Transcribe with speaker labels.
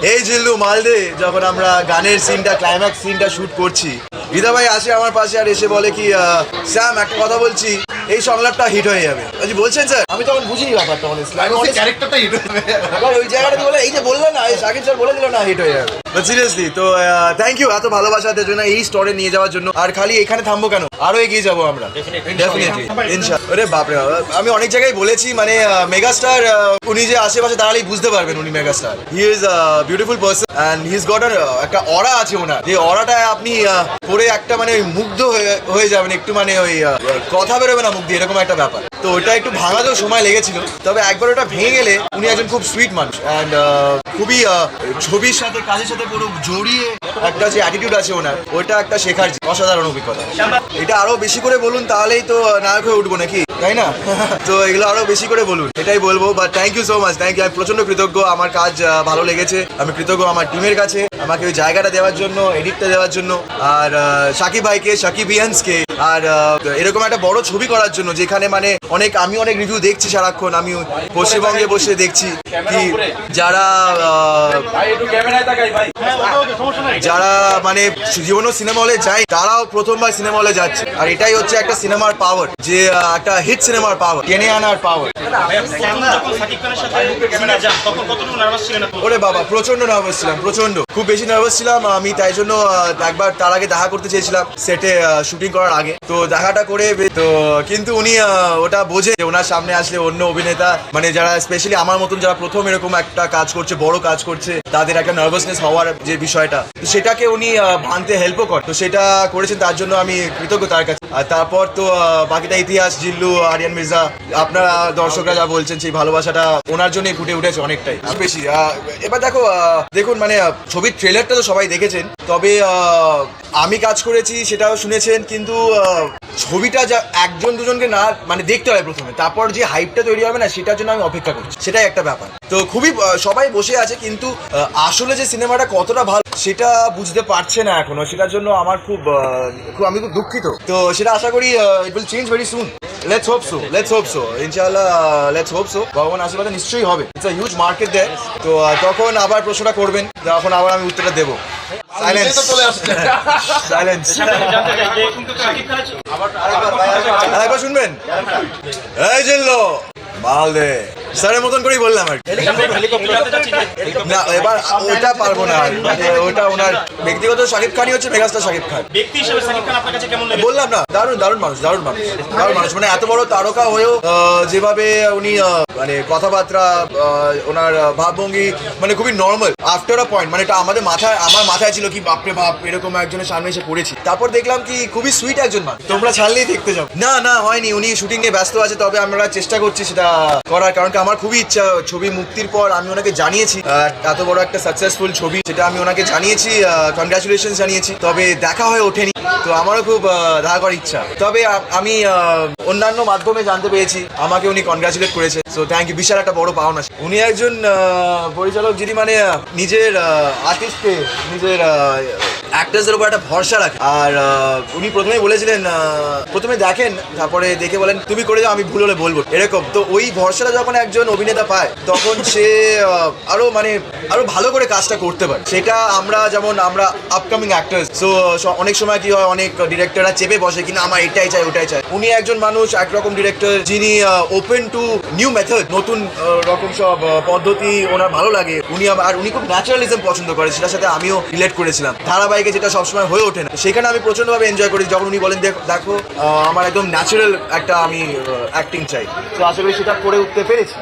Speaker 1: এই জিল্লু মালদে যখন আমরা গানের সিনটা ক্লাইম্যাক্স সিনটা শুট করছি, রিদা ভাই আসে আমার পাশে আর এসে বলে কি স্যাম একটা কথা বলছি, এই সংলাপটা হিট হয়ে যাবে। বলছেন স্যার, আমি তখন বুঝি ব্যাপারটা ক্যারেক্টারটা হিট হয়ে যাবে। ওই জায়গাটা বলে এই যে বললেন না, শাকিব স্যার বলে দিল না হিট হয়ে যাবে। বাট সিরিয়াসলি তো থ্যাংক ইউ এত ভালোবাসাদের জন্য, এই স্টোরে নিয়ে যাওয়ার জন্য। আর খালি এখানে থামবো কেন, আরো এগিয়ে যাবো আমরা ডেফিনেটলি ইনশাআল্লাহ। আরে বাপরে, আমি অনেক জায়গায় বলেছি মানে মেগাস্টার উনি যে আশেপাশে দাঁড়ালেই বুঝতে পারবেন উনি megastar. He is beautiful person and he is goat একটা অরা আছে ওনার, যে অরাটা আপনি পরে একটা মানে মুগ্ধ হয়ে যাবেন, একটু মানে ওই কথা বেরোবে না মুখ দিয়ে, এরকম একটা ব্যাপার। তো ওটা একটু ভাঙাতেও সময় লেগেছিল, তবে একবার ওটা ভেঙে গেলে উনি একজন খুব সুইট মানুষ অ্যান্ড খুবই ছবির সাথে কাজের সাথে পুরো জড়িয়ে একটা যে অ্যাটিটিউড আছে ওনার, ওইটা একটা শেখার অসাধারণ অভিজ্ঞতা। এটা আরো বেশি করে বলুন তাহলেই তো নায়ক হয়ে উঠবো নাকি, তাই না? তো এগুলো আরো বেশি করে বলুন, এটাই বলবো। But thank you so much, thank you. আমি প্রচন্ড কৃতজ্ঞ, আমার কাজ ভালো লেগেছে, আমি কৃতজ্ঞ আমার টিমের কাছে আমাকে ওই জায়গাটা দেওয়ার জন্য, এডিটটা দেওয়ার জন্য, আর শাকিব ভাইকে, শাকিবিয়ান্সকে, আর এরকম একটা বড় ছবি করার জন্য যেখানে মানে আমি অনেক রিভিউ দেখছি সারাক্ষণ, আমি পশ্চিমবঙ্গে বসে দেখছি কি যারা মানে জীবনও সিনেমা হলে যায়, তারাও প্রথমবার সিনেমা হলে যাচ্ছে। আর এটাই হচ্ছে একটা সিনেমার পাওয়ার, যে একটা হিট সিনেমার পাওয়ার, টেনে আনার পাওয়ার। ওরে বাবা, প্রচন্ড নার্ভাস ছিলাম, প্রচন্ড, খুব বেশি নার্ভাস ছিলাম আমি। তাই জন্য একবার তার আগে দেখা করতে চেয়েছিলাম সেটে শুটিং করার আগে, তো দেখাটা করে তো কিন্তু উনি ওটা বোঝে ওনার সামনে আসলে অন্য অভিনেতা মানে যারা স্পেশালি আমার মতন যারা প্রথম এরকম একটা কাজ করছে, বড় কাজ করছে, তাদের একটা নার্ভাসনেস হওয়ার যে বিষয়টা, তো সেটাকে উনি ভাঙতে হেল্পও করেন। তো সেটা করেছেন, তার জন্য আমি কৃতজ্ঞ তার কাছে। আর তারপর তো বাকিটা ইতিহাস। জিল্লু, আরিয়ান মির্জা, আপনারা দর্শকরা যা বলছেন সেই ভালোবাসাটা ওনার জন্যই ফুটে উঠেছে অনেকটাই বেশি। এবার দেখুন মানে ছবির ট্রেলারটা তো সবাই দেখেছেন, তবে আমি কাজ করেছি সেটাও শুনেছেন, কিন্তু ছবিটা যা একজন দুজনকে না মানে দেখতে হয় প্রথমে, তারপর যে হাইপটা তৈরি হবে না, সেটার জন্য আমি অপেক্ষা করছি, সেটাই একটা ব্যাপার। তো খুবই সবাই বসে আছে, কিন্তু আসলে যে সিনেমাটা কতটা ভালো সেটা বুঝতে পারছে না এখনো, সেটার জন্য আমার আমি খুব দুঃখিত। তো সেটা আশা করি it will change very soon. Let's hope so ইনশাআল্লাহ, লেটস হোপ সো। ভগবান আশীর্বাদে নিশ্চয়ই হবে। ইটস আ হিউজ মার্কেট দেয়। তো তখন আবার প্রশ্নটা করবেন, তখন আবার আমি উত্তরটা দেবো। আরেকবার শুনবেন? এই জিল্লু মালদে স্যারের মতন করেই বললাম আর না, এবার ওটা পারবো না, ওটা ওনার ব্যক্তিগত। শাকিব খানই হচ্ছে মেগাস্টার শাকিব খান। বললাম না, দারুণ মানুষ মানে এত বড় তারকা হয়েও যেভাবে উনি মানে কথাবার্তা, ওনার ভাবভঙ্গি মানে খুবই নর্মাল আফটার আ পয়েন্ট। মানে এটা আমার মাথায় ছিল কি বাপরে বাপ, এরকম একজনের সামনে এসে পড়েছি। তারপর দেখলাম কি খুবই সুইট একজন মানুষ। তোমরা ছাড়লেই দেখতে যাও। না হয়নি, উনি শুটিং নিয়ে ব্যস্ত আছে, তবে আমরা চেষ্টা করছি সেটা করার, কারণ আমার খুবই ইচ্ছা ছবি মুক্তির পর আমি ওনাকে জানিয়েছি এত বড় একটা সাকসেসফুল ছবি, সেটা আমি ওনাকে জানিয়েছি, কনগ্রাচুলেশন জানিয়েছি, তবে দেখা হয়ে ওঠেনি। তো আমারও খুব দেখা করার ইচ্ছা, তবে আমি অন্যান্য মাধ্যমে জানতে পেরেছি আমাকে উনি কনগ্রাচুলেট করেছে। সো থ্যাংক ইউ, বিশাল একটা বড় পাওনা। উনি একজন পরিচালক যিনি মানে নিজের আর্টিস্টকে, নিজের অ্যাক্টার্সদের উপর একটা ভরসা রাখে। আর উনি প্রথমেই বলেছিলেন, প্রথমে দেখেন তারপরে দেখে বলেন তুমি করে যাও, আমি ভুল হলে বলবো, এরকম। তো ওই ভরসাটা যখন একজন অভিনেতা পায়, তখন সে আরো ভালো করে কাজটা করতে পারে। সেটা আমরা আপকামিং অ্যাক্টার্স, সো অনেক সময় কি হয়, অনেক ডিরেক্টররা চেপে বসে কিনা আমার এটাই চাই ওটাই চাই। উনি একজন মানুষ, একরকম ডিরেক্টর যিনি ওপেন টু নিউ মেথড, নতুন রকম সব পদ্ধতি ওনার ভালো লাগে। উনি খুব ন্যাচারালিজম পছন্দ করে, সেটার সাথে আমিও রিলেট করেছিলাম। ধারাবাহিকে যেটা সবসময় হয়ে ওঠে না, সেখানে আমি প্রচন্ডভাবে এনজয় করি যখন উনি বলেন দেখো আমার একদম ন্যাচারাল একটা আমি অ্যাক্টিং চাই। তো আসলে সেটা করে উঠতে পেরেছি।